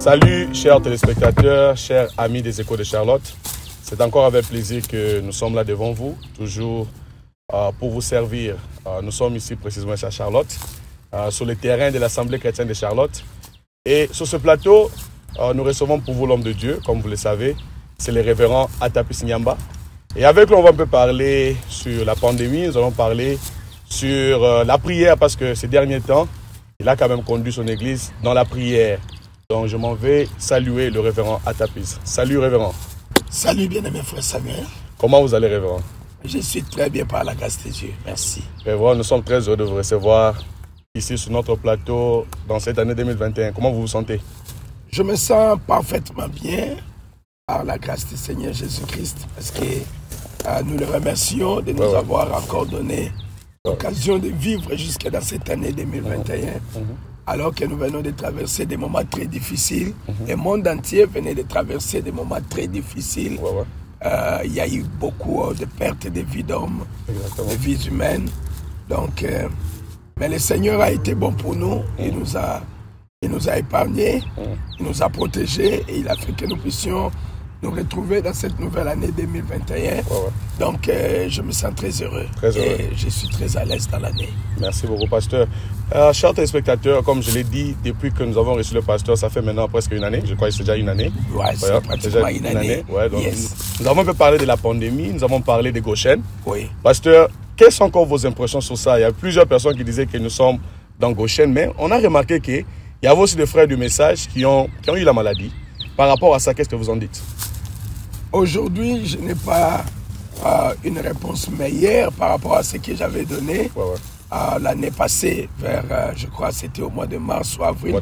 Salut chers téléspectateurs, chers amis des Échos de Charlotte. C'est encore avec plaisir que nous sommes là devant vous, toujours pour vous servir. Nous sommes ici précisément à Charlotte, sur le terrain de l'Assemblée chrétienne de Charlotte. Et sur ce plateau, nous recevons pour vous l'homme de Dieu, comme vous le savez, c'est le révérend Atapis Nyamba. Et avec lui, on va un peu parler sur la pandémie, nous allons parler sur la prière, parce que ces derniers temps, il a quand même conduit son église dans la prière. Donc je m'en vais saluer le révérend Atapis. Salut révérend. Salut bien-aimé frère Samuel. Comment vous allez révérend? Je suis très bien par la grâce de Dieu. Merci. Révérend, nous sommes très heureux de vous recevoir ici sur notre plateau dans cette année 2021. Comment vous vous sentez? Je me sens parfaitement bien par la grâce du Seigneur Jésus-Christ, parce que nous le remercions de nous avoir encore donné l'occasion de vivre jusque dans cette année 2021. Alors que nous venons de traverser des moments très difficiles. Le monde entier venait de traverser des moments très difficiles. Il y a eu beaucoup de pertes de vies d'hommes, de vies humaines. Donc, mais le Seigneur a été bon pour nous. Il nous a épargnés, il nous a protégés et il a fait que nous puissions nous retrouver dans cette nouvelle année 2021. Donc, je me sens très heureux. Et je suis très à l'aise dans l'année. Merci beaucoup, pasteur. Chers téléspectateurs, comme je l'ai dit, depuis que nous avons reçu le pasteur, ça fait maintenant presque une année. Je crois que c'est déjà une année. Oui, c'est pratiquement une année. Donc, nous avons un peu parlé de la pandémie, nous avons parlé de Goshen. Oui. Pasteur, quelles sont encore vos impressions sur ça? Il y a plusieurs personnes qui disaient que nous sommes dans Goshen, mais on a remarqué qu'il y avait aussi des frères du message qui ont eu la maladie. Par rapport à ça, qu'est-ce que vous en dites? Aujourd'hui, je n'ai pas une réponse meilleure par rapport à ce que j'avais donné l'année passée, vers, je crois, c'était au mois de mars ou avril,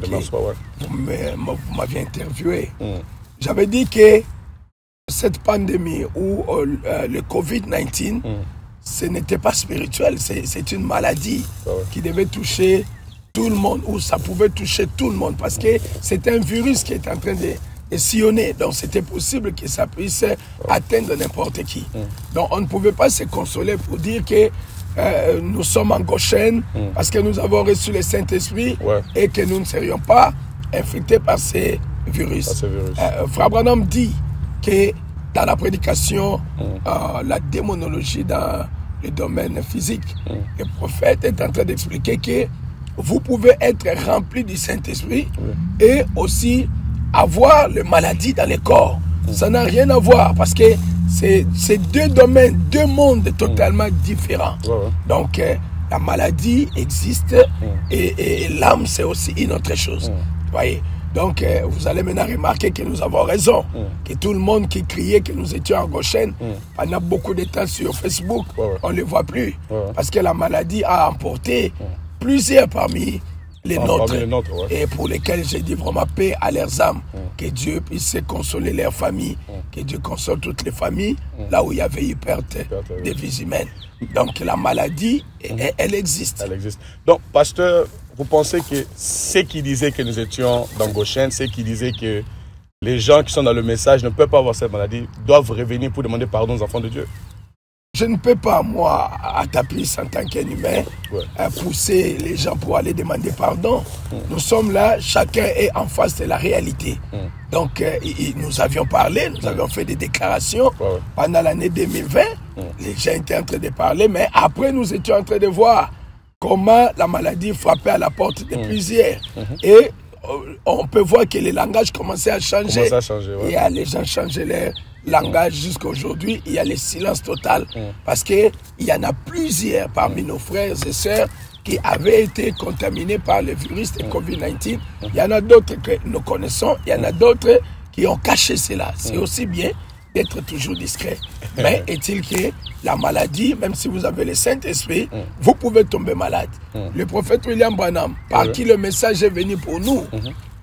vous m'aviez interviewé. J'avais dit que cette pandémie ou le Covid-19, ce n'était pas spirituel, c'est une maladie qui devait toucher tout le monde, ou ça pouvait toucher tout le monde, parce que c'est un virus qui est en train de sillonner, donc c'était possible que ça puisse atteindre n'importe qui. Donc on ne pouvait pas se consoler pour dire que nous sommes en Goshen parce que nous avons reçu le Saint-Esprit et que nous ne serions pas infectés par ces virus. Frère Branham dit que dans la prédication, la démonologie dans le domaine physique, le prophète est en train d'expliquer que vous pouvez être rempli du Saint-Esprit et aussi avoir les maladies dans le corps. Ça n'a rien à voir, parce que c'est deux domaines, deux mondes totalement différents. Donc la maladie existe et l'âme c'est aussi une autre chose. Voyez. Donc vous allez maintenant remarquer que nous avons raison, que tout le monde qui criait que nous étions en Goshen pendant beaucoup de temps sur Facebook, on ne le voit plus, parce que la maladie a emporté plusieurs parmi les nôtres, et pour lesquels j'ai dit vraiment paix à leurs âmes, que Dieu puisse consoler leurs familles, que Dieu console toutes les familles, là où il y avait eu perte de vies humaines. Donc la maladie, elle existe. Elle existe. Donc, pasteur, vous pensez que ceux qui disaient que nous étions dans Goshen, ceux qui disaient que les gens qui sont dans le message ne peuvent pas avoir cette maladie, doivent revenir pour demander pardon aux enfants de Dieu? Je ne peux pas, moi, Atapis, en tant qu'un humain, pousser les gens pour aller demander pardon. Nous sommes là, chacun est en face de la réalité. Donc, nous avions parlé, nous avions fait des déclarations pendant l'année 2020. Les gens étaient en train de parler, mais après, nous étions en train de voir comment la maladie frappait à la porte de plusieurs. Et on peut voir que les langages commençaient à changer. Et les gens changeaient leur langage jusqu'à aujourd'hui. Il y a le silence total. Parce qu'il y en a plusieurs parmi nos frères et sœurs qui avaient été contaminés par le virus de Covid-19. Il y en a d'autres que nous connaissons. Il y en a d'autres qui ont caché cela. C'est aussi bien d'être toujours discret. Mais est-il que la maladie, même si vous avez le Saint-Esprit, vous pouvez tomber malade. Le prophète William Branham, par qui le message est venu pour nous,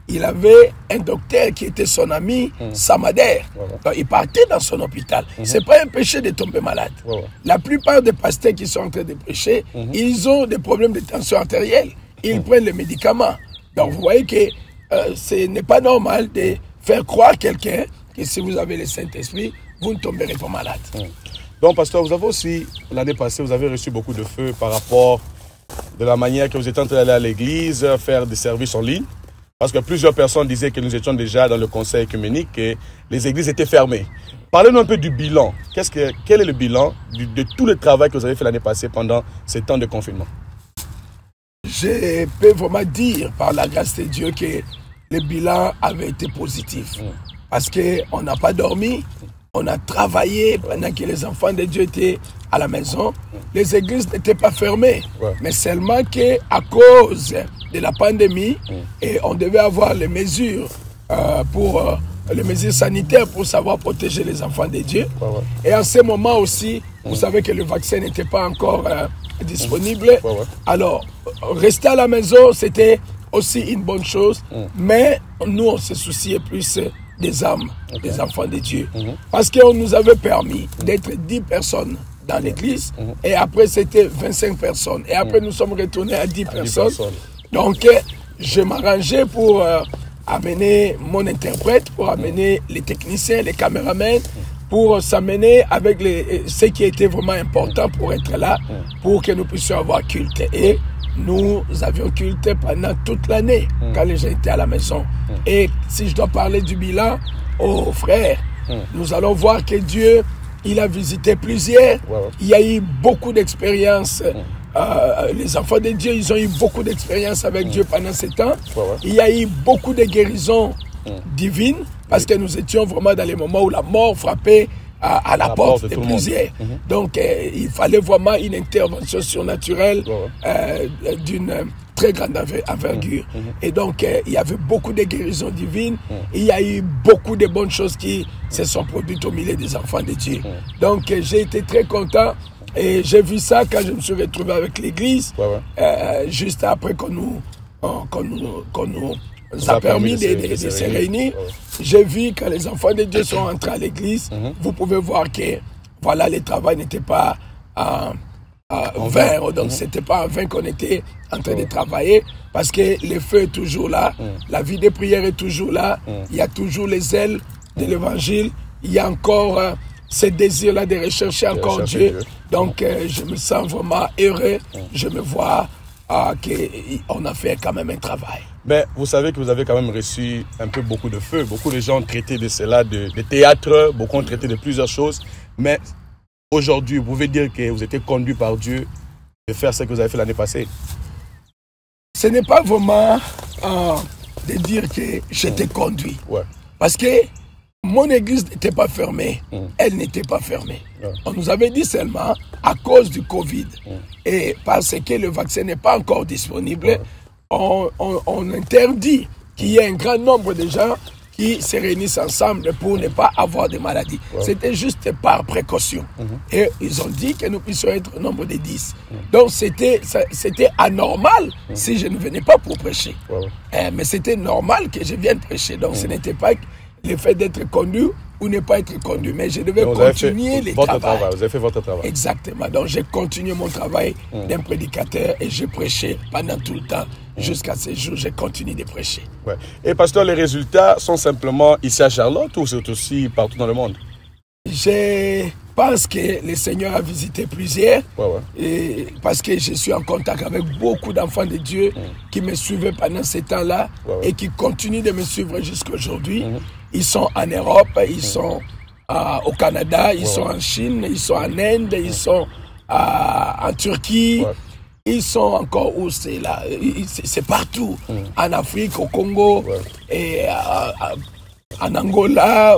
il avait un docteur qui était son ami, Samader. Donc, il partait dans son hôpital. Ce n'est pas un péché de tomber malade. La plupart des pasteurs qui sont en train de prêcher, ils ont des problèmes de tension artérielle. Ils prennent les médicaments. Donc vous voyez que ce n'est pas normal de faire croire quelqu'un que si vous avez le Saint-Esprit, vous ne tomberez pas malade. Donc, pasteur, vous avez aussi, l'année passée, vous avez reçu beaucoup de feu par rapport de la manière que vous étiez en train d'aller à l'église, faire des services en ligne. Parce que plusieurs personnes disaient que nous étions déjà dans le conseil œcuménique et les églises étaient fermées. Parlez-nous un peu du bilan. Quel est le bilan de tout le travail que vous avez fait l'année passée pendant ces temps de confinement? Je peux vraiment dire, par la grâce de Dieu, que le bilan avait été positif. Parce qu'on n'a pas dormi, on a travaillé pendant que les enfants de Dieu étaient à la maison. Les églises n'étaient pas fermées, mais seulement qu'à cause de la pandémie, et on devait avoir les mesures les mesures sanitaires pour savoir protéger les enfants de Dieu. Et en ce moment aussi, vous savez que le vaccin n'était pas encore disponible. Alors, rester à la maison, c'était aussi une bonne chose, mais nous, on se souciait plus des âmes, des enfants de Dieu. Parce qu'on nous avait permis d'être 10 personnes dans l'église, et après c'était 25 personnes. Et après nous sommes retournés à 10 personnes. Donc je m'arrangeais pour amener mon interprète, pour amener les techniciens, les caméramans, pour s'amener avec ce qui était vraiment important pour être là, pour que nous puissions avoir culte. Et nous avions culte pendant toute l'année, quand les gens étaient à la maison. Et si je dois parler du bilan aux frères, nous allons voir que Dieu, il a visité plusieurs. Il y a eu beaucoup d'expériences. Les enfants de Dieu, ils ont eu beaucoup d'expériences avec Dieu pendant ces temps. Il y a eu beaucoup de guérisons divines, parce que nous étions vraiment dans les moments où la mort frappait à la porte de plusieurs. Donc, il fallait vraiment une intervention surnaturelle d'une très grande envergure. Et donc, il y avait beaucoup de guérisons divines. Il y a eu beaucoup de bonnes choses qui se sont produites au milieu des enfants de Dieu. Donc, j'ai été très content. Et j'ai vu ça quand je me suis retrouvé avec l'église, juste après qu'on nous a permis de se réunir. J'ai vu quand les enfants de Dieu sont entrés à l'église, vous pouvez voir que voilà, le travail n'était pas en vain. Donc c'était pas en vain qu'on était en train de travailler, parce que le feu est toujours là, la vie de prière est toujours là, il y a toujours les ailes de l'évangile, il y a encore ce désir-là de rechercher encore Dieu. Donc je me sens vraiment heureux, je me vois qu'on a fait quand même un travail. Mais vous savez que vous avez quand même reçu un peu beaucoup de feu. Beaucoup de gens ont traité de cela, de théâtre, beaucoup ont traité de plusieurs choses. Mais aujourd'hui, vous pouvez dire que vous étiez conduit par Dieu de faire ce que vous avez fait l'année passée? Ce n'est pas vraiment de dire que j'étais conduit. Parce que mon église n'était pas fermée. Elle n'était pas fermée. On nous avait dit seulement à cause du Covid et parce que le vaccin n'est pas encore disponible, on interdit qu'il y ait un grand nombre de gens qui se réunissent ensemble pour ne pas avoir de maladies. C'était juste par précaution. Et ils ont dit que nous puissions être au nombre de 10. Donc c'était anormal si je ne venais pas pour prêcher. Mais c'était normal que je vienne prêcher. Donc ce n'était pas le fait d'être conduit ou ne pas être conduit. Mais je devais continuer le travail. Vous avez fait votre travail. Exactement. Donc j'ai continué mon travail d'un prédicateur et j'ai prêché pendant tout le temps. Jusqu'à ce jour, j'ai continué de prêcher. Et pasteur, les résultats sont simplement ici à Charlotte ou c'est aussi partout dans le monde? Je pense que le Seigneur a visité plusieurs, et parce que je suis en contact avec beaucoup d'enfants de Dieu qui me suivaient pendant ces temps-là et qui continuent de me suivre jusqu'à aujourd'hui. Ils sont en Europe, ils sont au Canada, ils sont en Chine, ils sont en Inde, ils sont en Turquie. Ils sont encore où c'est là? C'est partout. En Afrique, au Congo, et en Angola,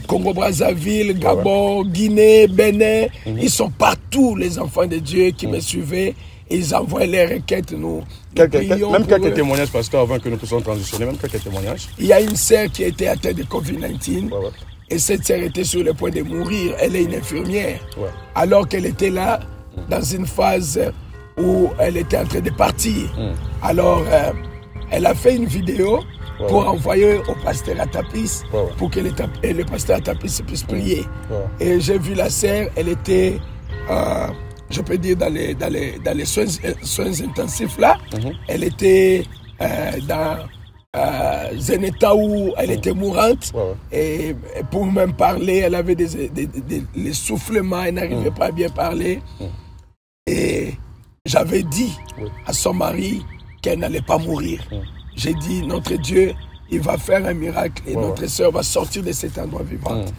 Congo-Brazzaville, Gabon, Guinée, Bénin. Ils sont partout, les enfants de Dieu qui me suivaient. Ils envoient les requêtes, nous prions. Même quelques témoignages, pasteur, avant que nous puissions transitionner, même quelques témoignages. Il y a une sœur qui a été atteinte de Covid-19. Et cette sœur était sur le point de mourir. Elle est une infirmière. Alors qu'elle était là, dans une phase où elle était en train de partir. Alors, elle a fait une vidéo pour envoyer au pasteur Atapis, pour que le pasteur Atapis puisse prier. Et j'ai vu la sœur, elle était, je peux dire, dans les soins intensifs là. Elle était dans un état où elle était mourante. Et pour même parler, elle avait les soufflements, elle n'arrivait pas à bien parler. Et j'avais dit à son mari qu'elle n'allait pas mourir. J'ai dit, notre Dieu, il va faire un miracle et notre sœur va sortir de cet endroit vivante.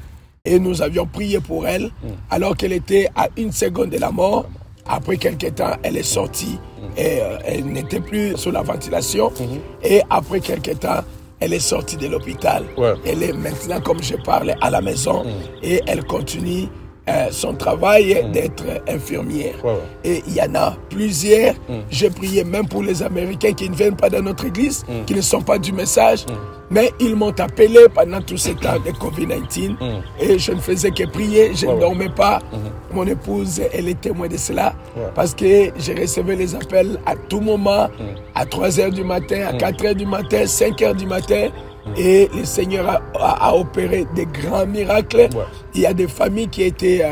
Et nous avions prié pour elle, alors qu'elle était à 1 seconde de la mort. Après quelques temps, elle est sortie et elle n'était plus sous la ventilation. Et après quelques temps, elle est sortie de l'hôpital. Elle est maintenant, comme je parlais, à la maison et elle continue son travail d'être infirmière. Et il y en a plusieurs. J'ai prié même pour les Américains qui ne viennent pas dans notre église, qui ne sont pas du message. Mais ils m'ont appelé pendant tout ce temps de Covid-19 et je ne faisais que prier, je ne dormais pas. Mon épouse, elle est témoin de cela parce que je recevais les appels à tout moment, à 3h du matin, à 4h du matin, 5h du matin. Et le Seigneur a opéré des grands miracles. Il y a des familles qui étaient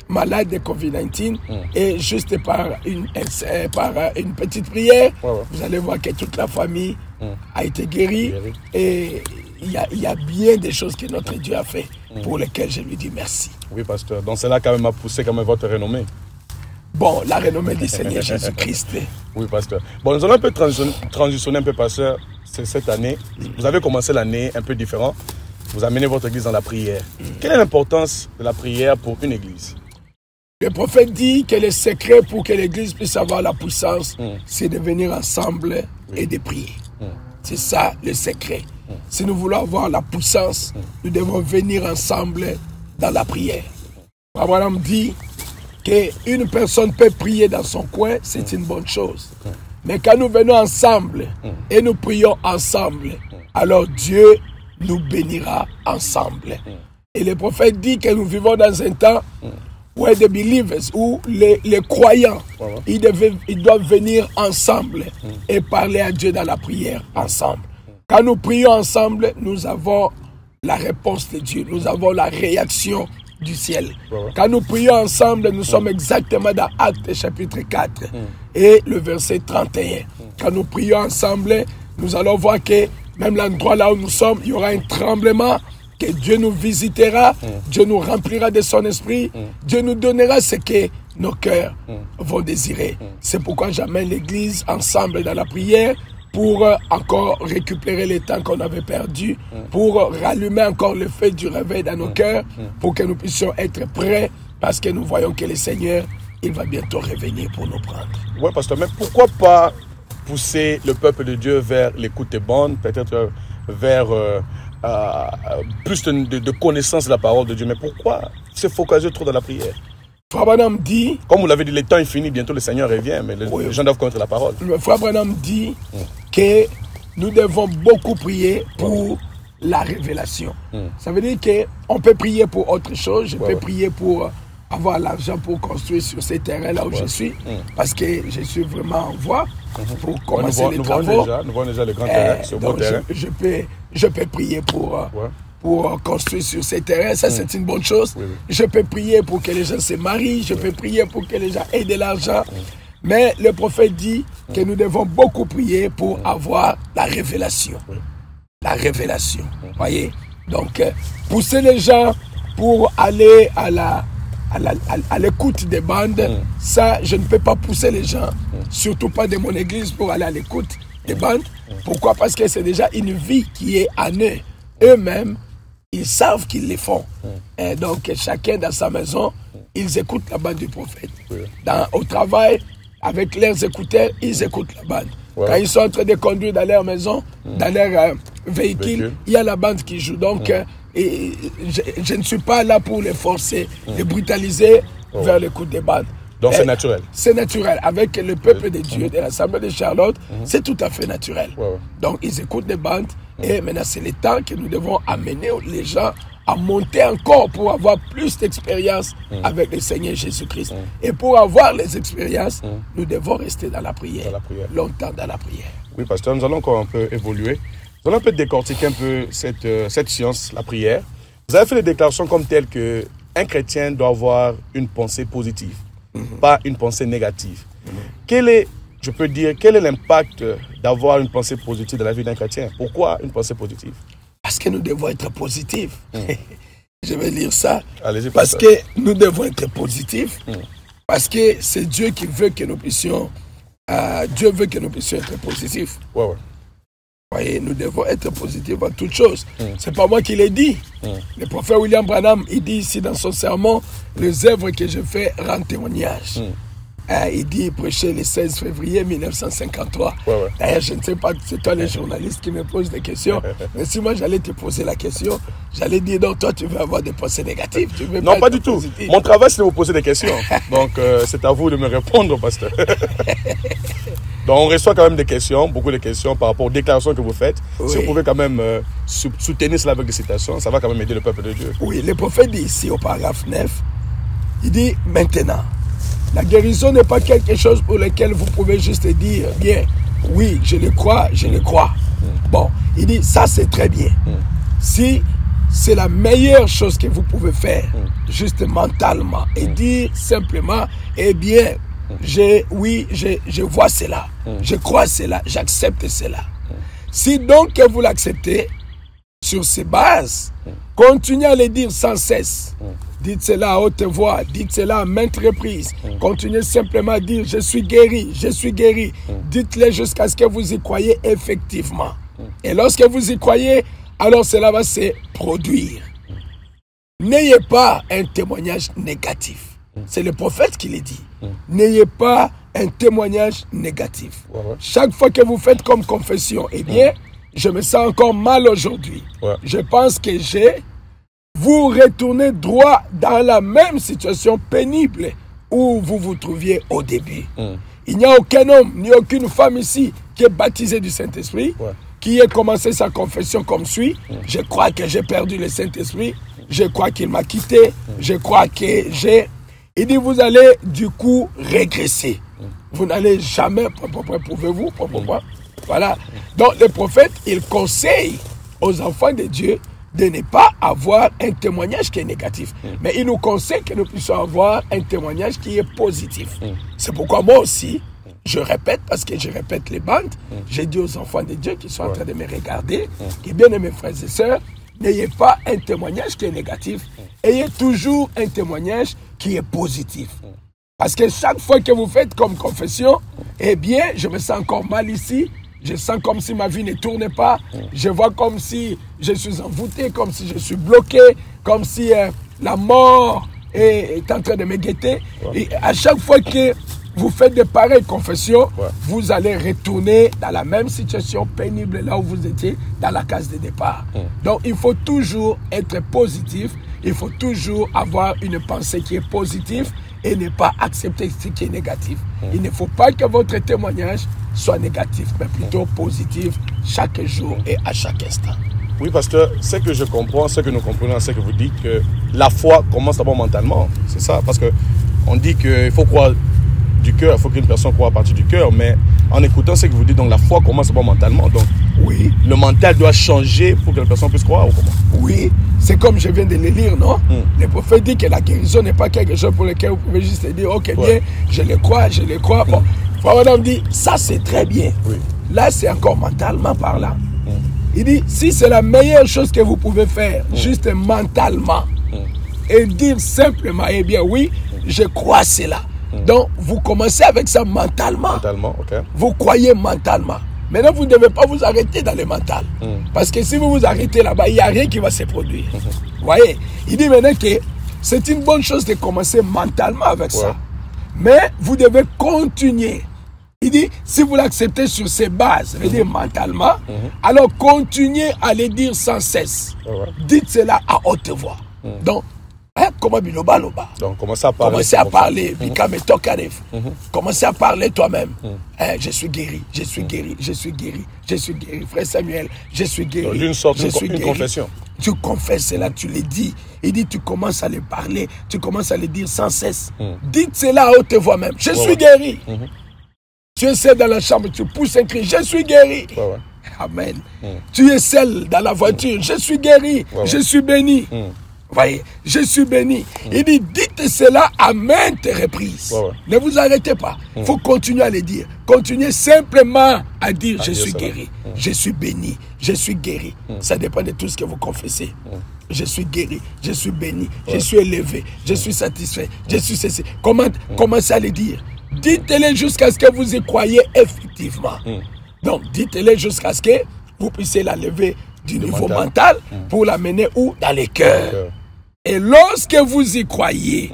malades de Covid-19 et juste par une petite prière, vous allez voir que toute la famille a été guérie. Et il y a bien des choses que notre Dieu a fait pour lesquelles je lui dis merci. Oui, pasteur. Donc cela quand même a poussé quand même votre renommée. Bon, la renommée du Seigneur Jésus-Christ. Oui, pasteur. Bon, nous allons un peu transitionner un peu, pasteur, cette année. Vous avez commencé l'année un peu différent. Vous amenez votre église dans la prière. Quelle est l'importance de la prière pour une église? Le prophète dit que le secret pour que l'église puisse avoir la puissance, c'est de venir ensemble et de prier. C'est ça le secret. Si nous voulons avoir la puissance, nous devons venir ensemble dans la prière. Abraham dit qu'une personne peut prier dans son coin, c'est une bonne chose. Mais quand nous venons ensemble et nous prions ensemble, alors Dieu nous bénira ensemble. Et le prophète dit que nous vivons dans un temps où les believers, où les croyants, ils doivent venir ensemble et parler à Dieu dans la prière ensemble. Quand nous prions ensemble, nous avons la réponse de Dieu, nous avons la réaction du ciel. Quand nous prions ensemble, nous sommes exactement dans Actes chapitre 4 et le verset 31. Quand nous prions ensemble, nous allons voir que même l'endroit là où nous sommes, il y aura un tremblement, que Dieu nous visitera, Dieu nous remplira de son esprit, Dieu nous donnera ce que nos cœurs vont désirer. C'est pourquoi j'amène l'église ensemble dans la prière pour encore récupérer le temps qu'on avait perdu, pour rallumer encore le feu du réveil dans nos cœurs, pour que nous puissions être prêts, parce que nous voyons que le Seigneur, il va bientôt revenir pour nous prendre. Oui, pasteur, mais pourquoi pas pousser le peuple de Dieu vers l'écoute des bandes, peut-être vers plus de connaissance de la parole de Dieu, mais pourquoi se focaliser trop dans la prière? Frère Branham dit... Comme vous l'avez dit, le temps est fini, bientôt le Seigneur revient, mais les gens doivent connaître la parole. Le Frère Branham dit que nous devons beaucoup prier pour la révélation. Ça veut dire qu'on peut prier pour autre chose. Je peux prier pour avoir l'argent pour construire sur ces terrains-là où je suis, parce que je suis vraiment en voie pour commencer les travaux. Nous voyons déjà les grands terrains, ce beau terrain. Je peux prier pour construire sur ces terrains, ça c'est une bonne chose. Je peux prier pour que les gens se marient, je peux prier pour que les gens aient de l'argent. Mais le prophète dit que nous devons beaucoup prier pour avoir la révélation. La révélation, voyez. Donc, pousser les gens pour aller à l'écoute des bandes, ça, je ne peux pas pousser les gens, surtout pas de mon église, pour aller à l'écoute des bandes. Pourquoi? Parce que c'est déjà une vie qui est en eux. Eux-mêmes, ils savent qu'ils le font. Et donc, chacun dans sa maison, ils écoutent la bande du prophète. Au travail, avec leurs écouteurs, ils écoutent la bande. Quand ils sont en train de conduire dans leur maison, dans leur véhicule, il y a la bande qui joue. Donc, je ne suis pas là pour les forcer, les brutaliser vers l'écoute des bandes. Donc c'est naturel. C'est naturel. Avec le peuple de Dieu, de l'Assemblée de Charlotte, c'est tout à fait naturel. Donc ils écoutent des bandes et maintenant c'est le temps que nous devons amener les gens à monter encore pour avoir plus d'expérience avec le Seigneur Jésus-Christ. Et pour avoir les expériences, nous devons rester dans la prière, longtemps dans la prière. Oui, pasteur, nous allons encore un peu évoluer. Nous allons un peu décortiquer un peu cette science, la prière. Vous avez fait des déclarations comme telles qu'un chrétien doit avoir une pensée positive, pas une pensée négative. Quel est l'impact d'avoir une pensée positive dans la vie d'un chrétien? Pourquoi une pensée positive? Parce que nous devons être positifs. Je vais lire ça. Allez-y, parce que nous devons être positifs. Parce que c'est Dieu qui veut que nous puissions Dieu veut que nous puissions être positifs. Ouais, ouais. Voyez, nous devons être positifs en toutes choses. C'est pas moi qui l'ai dit. Le prophète William Branham, il dit ici dans son sermon, les œuvres que je fais rendent témoignage. Il dit, prêcher le 16 février 1953. D'ailleurs, je ne sais pas, c'est toi les journalistes qui me posent des questions. Mais si moi j'allais te poser la question, j'allais dire, non, toi tu veux avoir des pensées négatives. Tu veux non, pas du tout. Mon travail, c'est de vous poser des questions. Donc, c'est à vous de me répondre, pasteur. Donc, on reçoit quand même des questions, beaucoup de questions par rapport aux déclarations que vous faites. Si vous pouvez quand même soutenir cela avec des citations, ça va quand même aider le peuple de Dieu. Oui, le prophète dit ici au paragraphe 9, il dit maintenant, la guérison n'est pas quelque chose pour lequel vous pouvez juste dire, bien, oui, je le crois, je le crois. Bon, il dit, ça c'est très bien. Si c'est la meilleure chose que vous pouvez faire, juste mentalement, et dire simplement, eh bien, je vois cela, je crois cela, j'accepte cela. Si donc vous l'acceptez, sur ces bases, continuez à le dire sans cesse. Dites cela à haute voix, dites cela à maintes reprises. Continuez simplement à dire, je suis guéri, je suis guéri. Dites-le jusqu'à ce que vous y croyez effectivement. Et lorsque vous y croyez, alors cela va se produire. N'ayez pas un témoignage négatif. C'est le prophète qui le dit. N'ayez pas un témoignage négatif. Chaque fois que vous faites comme confession, eh bien, je me sens encore mal aujourd'hui. Je pense que vous retournez droit dans la même situation pénible où vous vous trouviez au début. Il n'y a aucun homme ni aucune femme ici qui est baptisé du Saint-Esprit, qui ait commencé sa confession comme suit. Je crois que j'ai perdu le Saint-Esprit, je crois qu'il m'a quitté, je crois que j'ai... Il dit, vous allez du coup régresser. Vous n'allez jamais, pouvez-vous, voilà. Donc le prophète, il conseille aux enfants de Dieu de ne pas avoir un témoignage qui est négatif. Mais il nous conseille que nous puissions avoir un témoignage qui est positif. C'est pourquoi moi aussi, je répète, parce que je répète les bandes, j'ai dit aux enfants de Dieu qui sont en train de me regarder, que bien aimés frères et sœurs, n'ayez pas un témoignage qui est négatif, ayez toujours un témoignage qui est positif. Parce que chaque fois que vous faites comme confession, eh bien, je me sens encore mal ici, je sens comme si ma vie ne tournait pas, je vois comme si je suis envoûté, comme si je suis bloqué, comme si la mort est en train de me guetter. Et à chaque fois que vous faites de pareilles confessions, vous allez retourner dans la même situation pénible là où vous étiez dans la case de départ. Donc il faut toujours être positif, il faut toujours avoir une pensée qui est positive et ne pas accepter ce qui est négatif. Il ne faut pas que votre témoignage soit négatif, mais plutôt positif chaque jour et à chaque instant. Oui, pasteur, ce que je comprends, ce que nous comprenons, c'est que vous dites que la foi commence d'abord mentalement. C'est ça, parce qu'on dit qu'il faut croire du cœur, il faut qu'une personne croie à partir du cœur, mais en écoutant ce que vous dites, donc la foi commence d'abord mentalement. Donc, oui, le mental doit changer pour que la personne puisse croire ou comment? Oui, c'est comme je viens de le lire, non? Le prophète dit que la guérison n'est pas quelque chose pour lequel vous pouvez juste dire, ok, bien, je le crois, je le crois. Bon, Madame dit, ça c'est très bien. Là, c'est encore mentalement parlant. Il dit, si c'est la meilleure chose que vous pouvez faire, juste mentalement, et dire simplement, eh bien oui, je crois cela. Donc, vous commencez avec ça mentalement. Vous croyez mentalement. Maintenant, vous ne devez pas vous arrêter dans le mental. Parce que si vous vous arrêtez là-bas, il n'y a rien qui va se produire. Vous voyez? Il dit maintenant que c'est une bonne chose de commencer mentalement avec ça. Mais vous devez continuer. Il dit, si vous l'acceptez sur ces bases, c'est-à-dire mentalement, alors continuez à le dire sans cesse. Dites cela à haute voix. Donc, donc, commencez à parler. Commencez à parler toi-même. Je suis guéri, je suis guéri, je suis guéri, je suis guéri. Frère Samuel, je suis guéri. D'une sorte, une confession. Tu confesses cela, tu le dis. Il dit, tu commences à le parler, tu commences à le dire sans cesse. Dites cela à haute voix même. Je suis guéri. Tu es seul dans la chambre, tu pousses un cri, je suis guéri. Amen. Tu es seul dans la voiture, je suis guéri, je suis béni. Voyez, je suis béni. Il dit, dites cela à maintes reprises. Ne vous arrêtez pas. Il faut continuer à le dire. Continuez simplement à dire, je suis guéri, je suis béni, je suis guéri. Ça dépend de tout ce que vous confessez. Je suis guéri, je suis béni, je suis élevé, je suis satisfait, je suis cessé. Commencez à le dire. Dites-les jusqu'à ce que vous y croyez effectivement. Donc, dites-les jusqu'à ce que vous puissiez la lever du niveau mental pour l'amener où? Dans les cœurs. Et lorsque vous y croyez,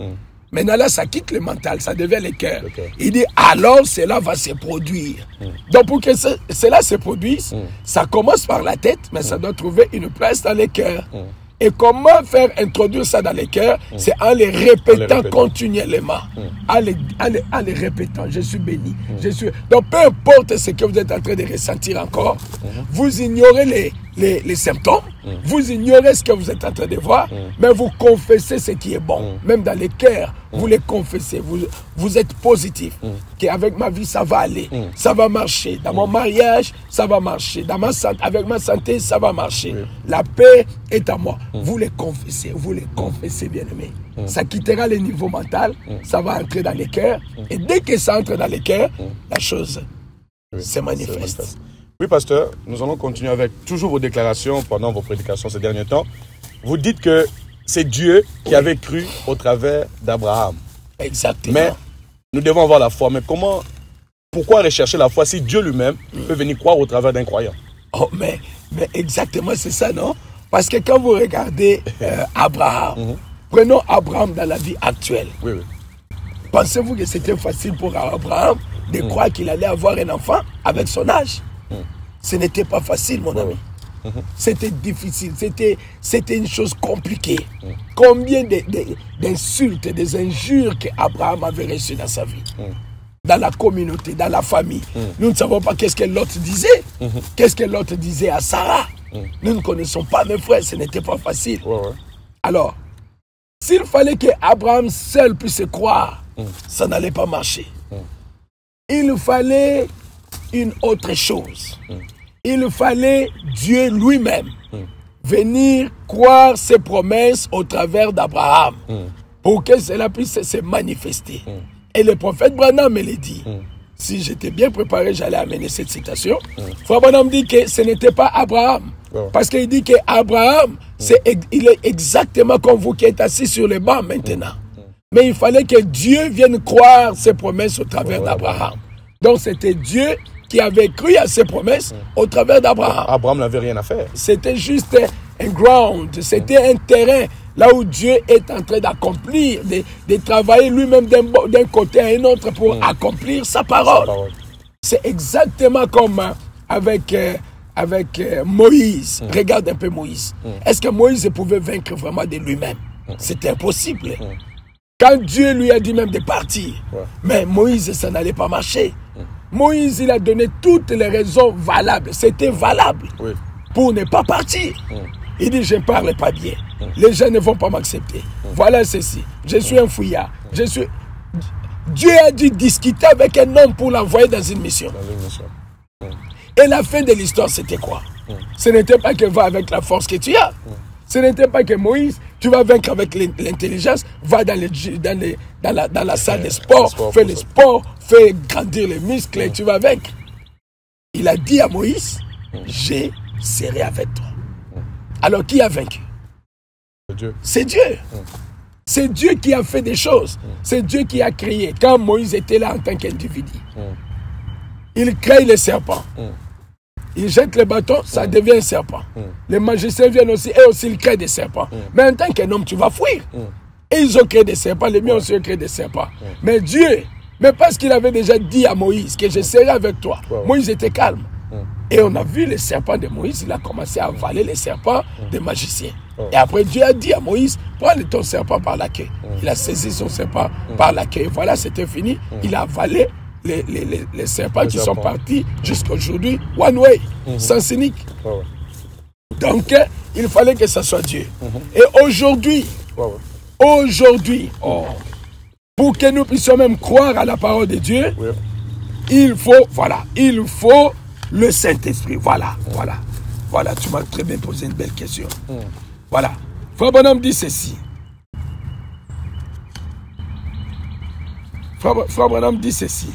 maintenant là, ça quitte le mental, ça devient les cœurs. Il dit, alors cela va se produire. Donc, pour que cela se produise, ça commence par la tête, mais ça doit trouver une place dans les cœurs. Et comment faire introduire ça dans les cœurs? C'est en les répétant continuellement. En les répétant. Je suis béni. Donc, peu importe ce que vous êtes en train de ressentir encore, vous ignorez les symptômes, vous ignorez ce que vous êtes en train de voir, mais vous confessez ce qui est bon. Même dans les cœurs, vous les confessez. Vous êtes positif. Qu'avec ma vie, ça va aller. Ça va marcher. Dans mon mariage, ça va marcher. Avec ma santé, ça va marcher. La paix est à moi. Vous les confessez, bien-aimés. Ça quittera le niveau mental, ça va entrer dans les cœurs. Et dès que ça entre dans les cœurs, la chose se manifeste. Oui, pasteur, nous allons continuer avec toujours vos déclarations pendant vos prédications ces derniers temps. Vous dites que c'est Dieu qui avait cru au travers d'Abraham. Exactement. Mais nous devons avoir la foi. Mais pourquoi rechercher la foi si Dieu lui-même peut venir croire au travers d'un croyant? Oh, mais exactement, c'est ça, non? Parce que quand vous regardez Abraham, prenons Abraham dans la vie actuelle. Oui. Pensez-vous que c'était facile pour Abraham de croire qu'il allait avoir un enfant avec son âge? Ce n'était pas facile, mon ami. C'était difficile, c'était une chose compliquée. Combien d'insultes, des injures qu'Abraham avait reçues dans sa vie? Dans la communauté, dans la famille. Nous ne savons pas qu'est-ce que l'autre disait. Qu'est-ce que l'autre disait à Sarah? Nous ne connaissons pas, mes frères, ce n'était pas facile. Alors, s'il fallait qu'Abraham seul puisse croire, ça n'allait pas marcher. Il fallait une autre chose. Il fallait Dieu lui-même venir croire ses promesses au travers d'Abraham pour que cela puisse se manifester. Et le prophète Branham me l'a dit. Si j'étais bien préparé, j'allais amener cette citation. Frère Branham dit que ce n'était pas Abraham. Parce qu'il dit qu'Abraham, il est exactement comme vous qui êtes assis sur le banc maintenant. Mais il fallait que Dieu vienne croire ses promesses au travers d'Abraham. Donc c'était Dieu qui avait cru à ses promesses au travers d'Abraham. Abraham n'avait rien à faire. C'était juste un ground, c'était un terrain là où Dieu est en train d'accomplir, de travailler lui-même d'un côté à un autre pour accomplir sa parole. C'est exactement comme avec Moïse. Regarde un peu Moïse. Est-ce que Moïse pouvait vaincre vraiment de lui-même? C'était impossible. Quand Dieu lui a dit même de partir, mais Moïse, ça n'allait pas marcher. Moïse, il a donné toutes les raisons valables. C'était valable pour ne pas partir. Il dit, je ne parle pas bien. Les gens ne vont pas m'accepter. Voilà ceci. Je suis un fouillard. Dieu a dû discuter avec un homme pour l'envoyer dans une mission. Et la fin de l'histoire, c'était quoi? Ce n'était pas que va avec la force que tu as. Ce n'était pas que Moïse, tu vas vaincre avec l'intelligence, va dans la salle de sport, fais le sport, fais grandir les muscles et tu vas vaincre. Il a dit à Moïse, je serai avec toi. Alors qui a vaincu? C'est Dieu. C'est Dieu qui a fait des choses. C'est Dieu qui a créé. Quand Moïse était là en tant qu'individu, il crée les serpents. Il jette le bâton, ça devient un serpent. Les magiciens viennent aussi, et aussi ils créent des serpents. Mais en tant qu'un homme, tu vas fuir. Et ils ont créé des serpents, les miens aussi ont créé des serpents. Mais Dieu, mais parce qu'il avait déjà dit à Moïse que je serai avec toi, Moïse était calme. Et on a vu les serpents de Moïse, il a commencé à avaler les serpents des magiciens. Et après Dieu a dit à Moïse, prends ton serpent par la queue. Il a saisi son serpent par la queue. Et voilà, c'était fini. Il a avalé les serpents qui sont partis jusqu'à aujourd'hui, one way, sans cynique. Donc, il fallait que ce soit Dieu. Et aujourd'hui, pour que nous puissions même croire à la parole de Dieu, il faut le Saint-Esprit. Voilà, tu m'as très bien posé une belle question. Voilà. Frère Branham dit ceci. Frère Branham dit ceci.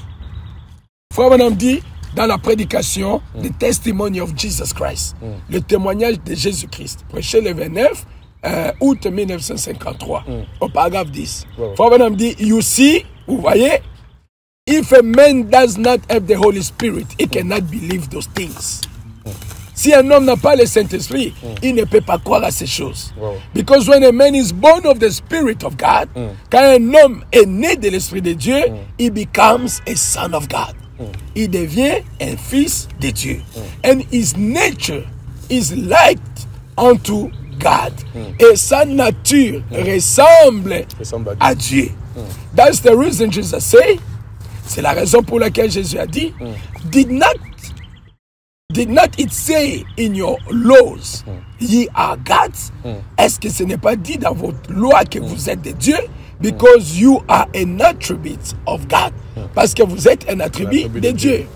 Frère Branham dit dans la prédication, The Testimony of Jesus Christ, le témoignage de Jésus-Christ, prêché le 29 août 1953, au paragraphe 10. Frère Branham dit, you see, vous voyez, If a man does not have the Holy Spirit, he cannot believe those things. Si un homme n'a pas le Saint-Esprit, il ne peut pas croire à ces choses. Because when a man is born of the Spirit of God, quand un homme est né de l'Esprit de Dieu, he becomes a son of God. Il devient un fils de Dieu. And his nature is like unto God. Et sa nature ressemble à Dieu. That's the reason Jesus said, c'est la raison pour laquelle Jésus a dit, Did not it say in your laws, ye are gods? Est-ce que ce n'est pas dit dans votre loi que vous êtes des dieux? Because you are an attribute of God. Parce que vous êtes un attribut de Dieu.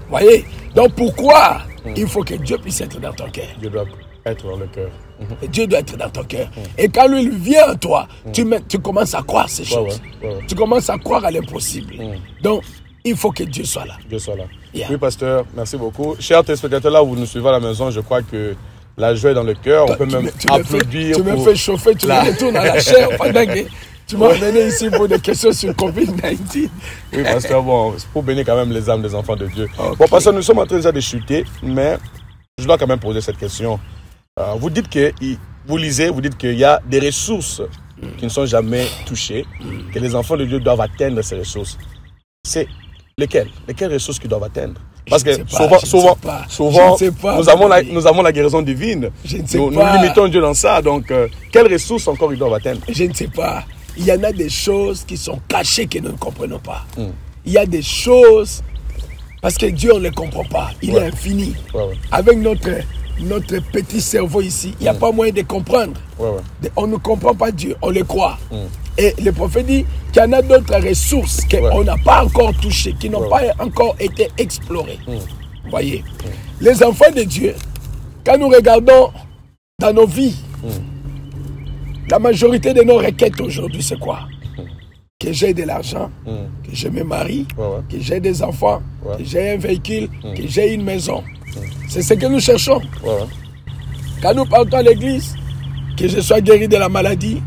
Voyez? Donc pourquoi il faut que Dieu puisse être dans ton cœur? Dieu doit être dans le cœur. Et Dieu doit être dans ton cœur. Et quand lui il vient en toi, tu commences à croire ces choses. Tu commences à croire à l'impossible. Donc, il faut que Dieu soit là. Dieu soit là. Yeah. Oui, pasteur, merci beaucoup. Chers téléspectateurs, là où vous nous suivez à la maison, je crois que la joie est dans le cœur. On peut même applaudir. Tu me fais chauffer, tu me retournes à la chair pendant que tu m'as amené ici pour des questions sur COVID-19. Oui, pasteur, bon, c'est pour bénir quand même les âmes des enfants de Dieu. Okay. Bon, pasteur, nous sommes en train déjà de chuter, mais je dois quand même poser cette question. Vous dites que, vous lisez, vous dites qu'il y a des ressources qui ne sont jamais touchées, que les enfants de Dieu doivent atteindre ces ressources. C'est lesquelles ressources qu'ils doivent atteindre? Parce que souvent, nous avons la guérison divine. Nous limitons Dieu dans ça. Donc, quelles ressources encore ils doivent atteindre? Je ne sais pas. Il y en a des choses qui sont cachées que nous ne comprenons pas. Il y a des choses, parce que Dieu, on ne les comprend pas. Il est infini. Avec notre petit cerveau ici, il n'y a pas moyen de comprendre. On ne comprend pas Dieu, on le croit. Et le prophète dit qu'il y en a d'autres ressources qu'on n'a pas encore touchées, qui n'ont pas encore été explorées. Voyez, les enfants de Dieu, quand nous regardons dans nos vies, la majorité de nos requêtes aujourd'hui, c'est quoi? Que j'ai de l'argent, que je me marie, que j'ai des enfants, que j'ai un véhicule, que j'ai une maison. C'est ce que nous cherchons. Quand nous partons à l'église, que je sois guéri de la maladie,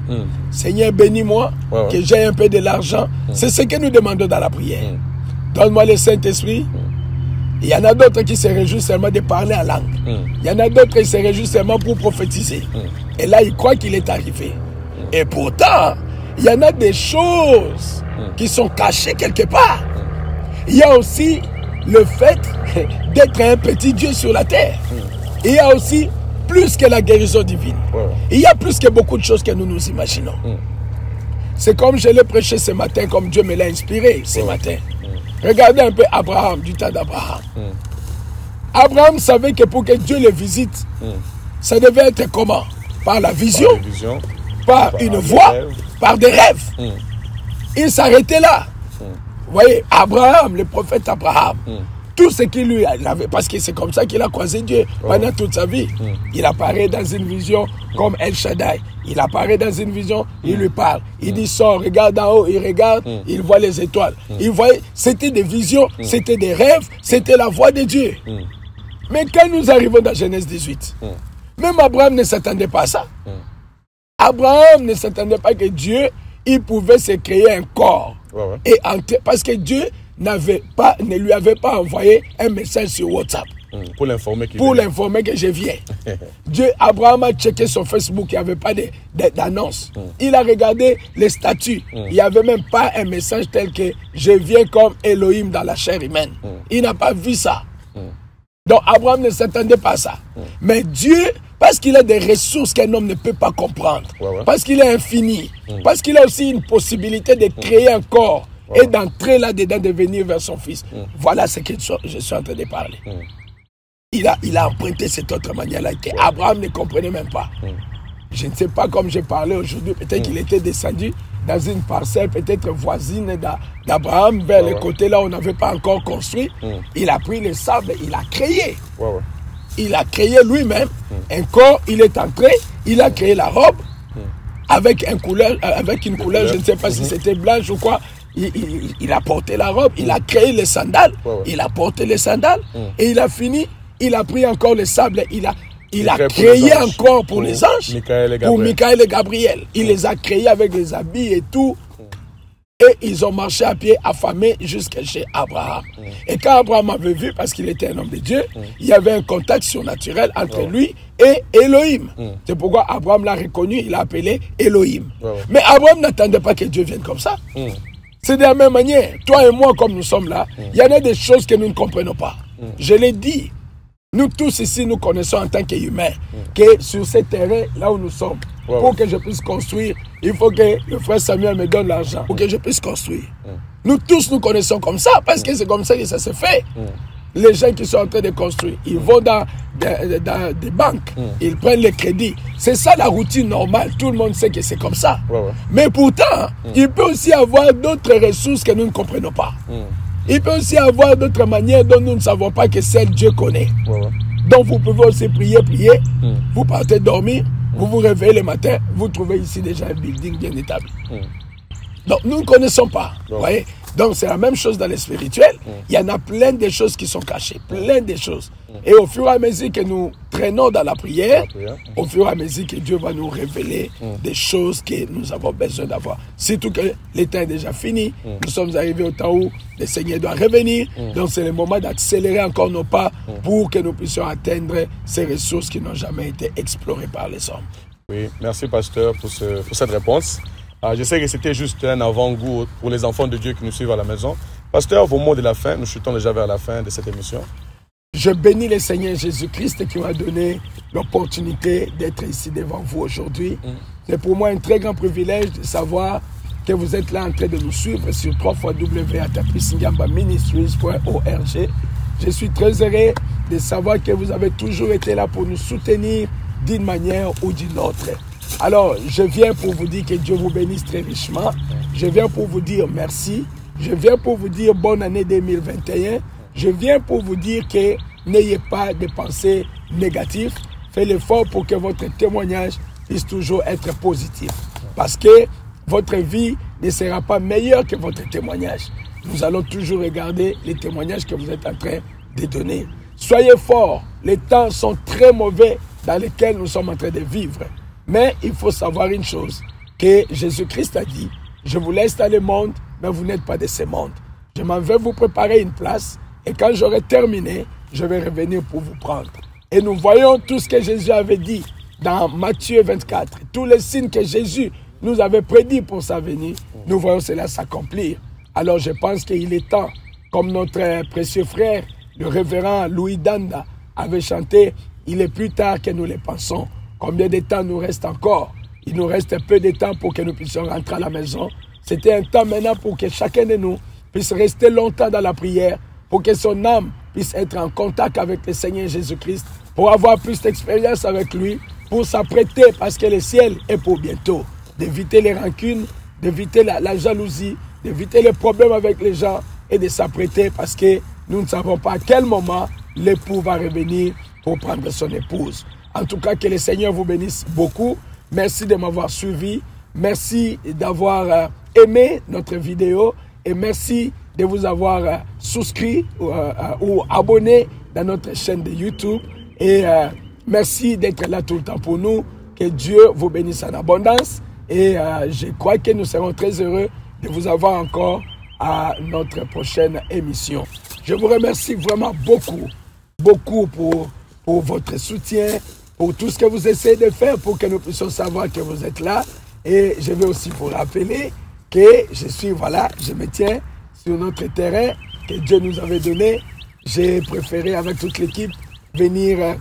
Seigneur bénis-moi, que j'ai un peu de l'argent. C'est ce que nous demandons dans la prière. Donne-moi le Saint-Esprit. Il y en a d'autres qui se réjouissent seulement de parler en langue. Il y en a d'autres qui se réjouissent seulement pour prophétiser. Et là, ils croient qu'il est arrivé. Et pourtant, il y en a des choses qui sont cachées quelque part. Il y a aussi le fait d'être un petit Dieu sur la terre. Il y a aussi plus que la guérison divine. Il y a plus que beaucoup de choses que nous nous imaginons. C'est comme je l'ai prêché ce matin, comme Dieu me l'a inspiré ce matin. Regardez un peu Abraham, du temps d'Abraham. Abraham savait que pour que Dieu le visite, ça devait être comment? Par la vision, par une voix, par des rêves. Il s'arrêtait là. Vous voyez, Abraham, le prophète Abraham, tout ce qu'il lui avait, parce que c'est comme ça qu'il a croisé Dieu pendant toute sa vie. Il apparaît dans une vision comme El Shaddai. Il apparaît dans une vision, il lui parle. Il dit sors, regarde en haut, il regarde, il voit les étoiles. Il voyait, c'était des visions, c'était des rêves, c'était la voix de Dieu. Mais quand nous arrivons dans Genèse 18, même Abraham ne s'attendait pas à ça. Abraham ne s'attendait pas que Dieu, il pouvait se créer un corps. Et parce que Dieu ne lui avait pas envoyé un message sur WhatsApp. Pour l'informer que je viens. Abraham a checké son Facebook, il n'y avait pas d'annonce. Il a regardé les statuts. Il n'y avait même pas un message tel que je viens comme Elohim dans la chair humaine. Il n'a pas vu ça. Donc Abraham ne s'attendait pas à ça. Mais Dieu, parce qu'il a des ressources qu'un homme ne peut pas comprendre, parce qu'il est infini, parce qu'il a aussi une possibilité de créer un corps et d'entrer là-dedans, de venir vers son fils. Voilà ce que je suis en train de parler. Il a emprunté cette autre manière-là que Abraham ne comprenait même pas. Je ne sais pas comme j'ai parlé aujourd'hui, peut-être qu'il était descendu dans une parcelle peut-être voisine d'Abraham, vers le côté là où on n'avait pas encore construit. Il a pris le sable, il a créé. Il a créé lui-même un corps, il est entré, il a créé la robe avec une couleur, je ne sais pas si c'était blanche ou quoi. Il a porté la robe, il a créé les sandales, il a porté les sandales et il a fini, il a pris encore le sable, il a créé encore pour les anges, pour Michael et Gabriel. Il les a créés avec les habits et tout. et ils ont marché à pied affamés jusqu'à chez Abraham. Et quand Abraham avait vu, parce qu'il était un homme de Dieu, il y avait un contact surnaturel entre lui et Elohim. C'est pourquoi Abraham l'a reconnu, il l'a appelé Elohim. Mais Abraham n'attendait pas que Dieu vienne comme ça. C'est de la même manière, toi et moi, comme nous sommes là, il y en a des choses que nous ne comprenons pas. Je l'ai dit. Nous tous ici, nous connaissons en tant qu'humains que sur ces terrains, là où nous sommes, pour que je puisse construire, il faut que le frère Samuel me donne l'argent pour que je puisse construire. Nous tous, nous connaissons comme ça, parce que c'est comme ça que ça se fait. Les gens qui sont en train de construire, ils vont dans des banques, ils prennent les crédits. C'est ça la routine normale, tout le monde sait que c'est comme ça. Mais pourtant, il peut aussi avoir d'autres ressources que nous ne comprenons pas. Il peut aussi avoir d'autres manières dont nous ne savons pas que celle Dieu connaît. Donc vous pouvez aussi prier, vous partez dormir, vous vous réveillez le matin, vous trouvez ici déjà un building bien établi. Donc nous ne connaissons pas, voyez. Donc c'est la même chose dans le spirituel. Il y en a plein de choses qui sont cachées, plein de choses. Et au fur et à mesure que nous traînons dans la prière, au fur et à mesure que Dieu va nous révéler des choses que nous avons besoin d'avoir. Surtout que le temps est déjà fini, nous sommes arrivés au temps où le Seigneur doit revenir. Donc c'est le moment d'accélérer encore nos pas pour que nous puissions atteindre ces ressources qui n'ont jamais été explorées par les hommes. Oui, merci pasteur pour cette réponse. Je sais que c'était juste un avant-goût pour les enfants de Dieu qui nous suivent à la maison. Pasteur, vos mots de la fin, nous chutons déjà vers la fin de cette émission. Je bénis le Seigneur Jésus-Christ qui m'a donné l'opportunité d'être ici devant vous aujourd'hui. C'est pour moi un très grand privilège de savoir que vous êtes là en train de nous suivre sur www.atapisingamba-ministries.org. Je suis très heureux de savoir que vous avez toujours été là pour nous soutenir d'une manière ou d'une autre. Alors, je viens pour vous dire que Dieu vous bénisse très richement. Je viens pour vous dire merci. Je viens pour vous dire bonne année 2021. Je viens pour vous dire que n'ayez pas de pensées négatives. Faites l'effort pour que votre témoignage puisse toujours être positif. Parce que votre vie ne sera pas meilleure que votre témoignage. Nous allons toujours regarder les témoignages que vous êtes en train de donner. Soyez forts. Les temps sont très mauvais dans lesquels nous sommes en train de vivre. Mais il faut savoir une chose, que Jésus-Christ a dit, je vous laisse dans le monde, mais vous n'êtes pas de ce monde. Je m'en vais vous préparer une place, et quand j'aurai terminé, je vais revenir pour vous prendre. Et nous voyons tout ce que Jésus avait dit dans Matthieu 24. Tous les signes que Jésus nous avait prédits pour sa venue, nous voyons cela s'accomplir. Alors je pense qu'il est temps, comme notre précieux frère, le révérend Louis Danda, avait chanté, il est plus tard que nous le pensons. Combien de temps nous reste encore? Il nous reste peu de temps pour que nous puissions rentrer à la maison. C'était un temps maintenant pour que chacun de nous puisse rester longtemps dans la prière, pour que son âme puisse être en contact avec le Seigneur Jésus-Christ, pour avoir plus d'expérience avec lui, pour s'apprêter parce que le ciel est pour bientôt. D'éviter les rancunes, d'éviter la jalousie, d'éviter les problèmes avec les gens et de s'apprêter parce que nous ne savons pas à quel moment l'époux va revenir pour prendre son épouse. En tout cas, que le Seigneur vous bénisse beaucoup. Merci de m'avoir suivi. Merci d'avoir aimé notre vidéo. Et merci de vous avoir souscrit ou abonné dans notre chaîne de YouTube. Et merci d'être là tout le temps pour nous. Que Dieu vous bénisse en abondance. Et je crois que nous serons très heureux de vous avoir encore à notre prochaine émission. Je vous remercie vraiment beaucoup pour votre soutien, pour tout ce que vous essayez de faire pour que nous puissions savoir que vous êtes là. Et je vais aussi vous rappeler que je me tiens sur notre terrain que Dieu nous avait donné. J'ai préféré avec toute l'équipe venir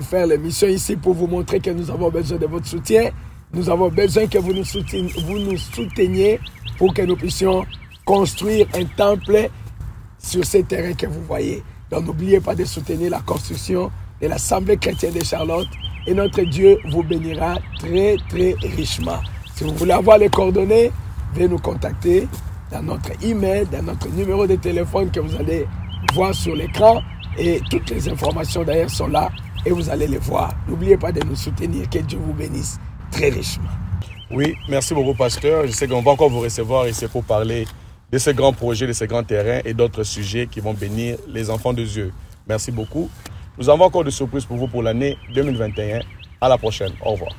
faire l'émission ici pour vous montrer que nous avons besoin de votre soutien. Nous avons besoin que vous nous souteniez pour que nous puissions construire un temple sur ces terrains que vous voyez. Donc n'oubliez pas de soutenir la construction de l'Assemblée chrétienne de Charlotte et notre Dieu vous bénira très très richement. Si vous voulez avoir les coordonnées, veuillez nous contacter dans notre email, dans notre numéro de téléphone que vous allez voir sur l'écran et toutes les informations d'ailleurs sont là et vous allez les voir. N'oubliez pas de nous soutenir, que Dieu vous bénisse très richement. Oui, merci beaucoup pasteur. Je sais qu'on va encore vous recevoir ici pour parler de ces grands projets, de ces grands terrains et d'autres sujets qui vont bénir les enfants de Dieu. Merci beaucoup. Nous avons encore des surprises pour vous pour l'année 2021. À la prochaine. Au revoir.